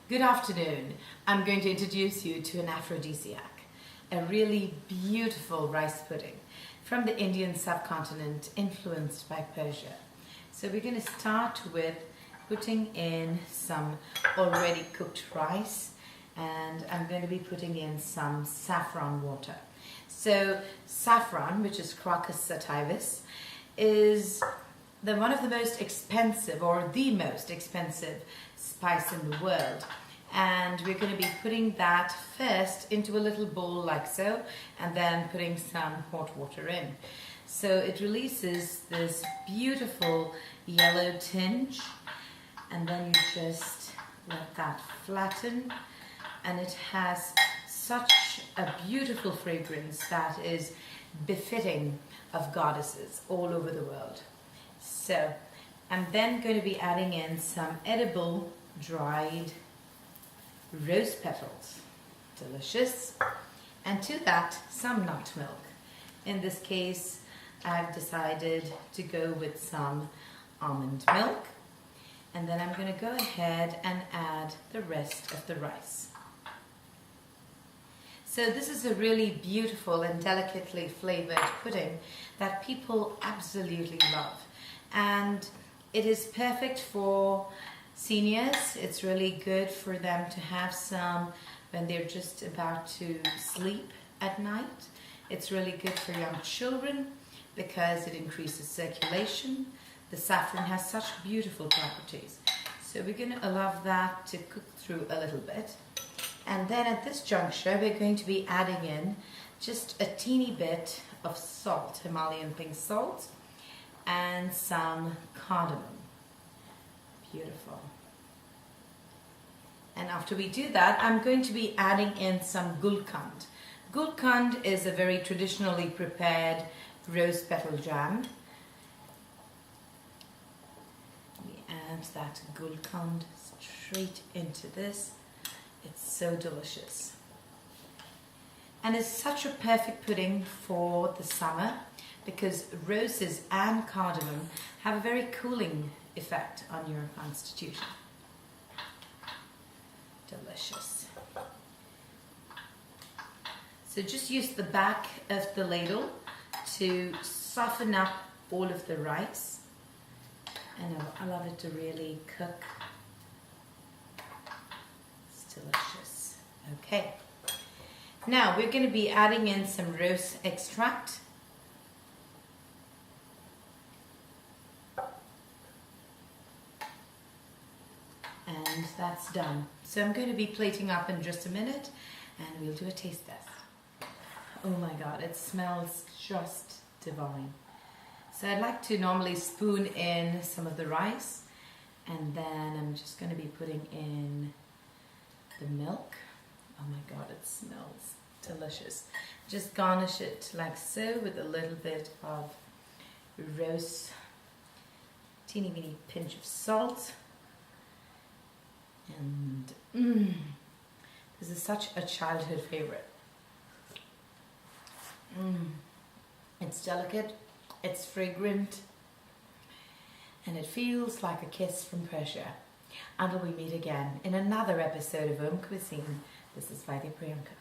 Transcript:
Good afternoon. I'm going to introduce you to an aphrodisiac, a really beautiful rice pudding from the Indian subcontinent influenced by Persia. So we're going to start with putting in some already cooked rice, and I'm going to be putting in some saffron water. So saffron, which is Crocus sativus, is one of the most expensive, or the most expensive spice in the world, and we're going to be putting that first into a little bowl like so, and then putting some hot water in. So it releases this beautiful yellow tinge, and then you just let that flatten, and it has such a beautiful fragrance that is befitting of goddesses all over the world. So I'm then going to be adding in some edible dried rose petals, delicious, and to that some nut milk. In this case I've decided to go with some almond milk, and then I'm going to go ahead and add the rest of the rice. So this is a really beautiful and delicately flavored pudding that people absolutely love, and it is perfect for seniors. It's really good for them to have some when they're just about to sleep at night. It's really good for young children because it increases circulation. The saffron has such beautiful properties. So we're going to allow that to cook through a little bit. And then at this juncture, we're going to be adding in just a teeny bit of salt, Himalayan pink salt, and some cardamom. Beautiful. And after we do that, I'm going to be adding in some gulkand. Gulkand is a very traditionally prepared rose petal jam. We add that gulkand straight into this. It's so delicious. And it's such a perfect pudding for the summer because roses and cardamom have a very cooling effect on your constitution. Delicious. So just use the back of the ladle to soften up all of the rice, and allow it to really cook. It's delicious. Okay. Now we're going to be adding in some rose extract. And that's done. So I'm going to be plating up in just a minute, and we'll do a taste test. Oh my God, it smells just divine. So I'd like to normally spoon in some of the rice, and then I'm just going to be putting in the milk. Oh my God, it smells delicious. Just garnish it like so with a little bit of rose, teeny weeny pinch of salt. And this is such a childhood favorite. It's delicate, it's fragrant, and it feels like a kiss from Persia. Until we meet again in another episode of AUMcuisine, this is Priyanka.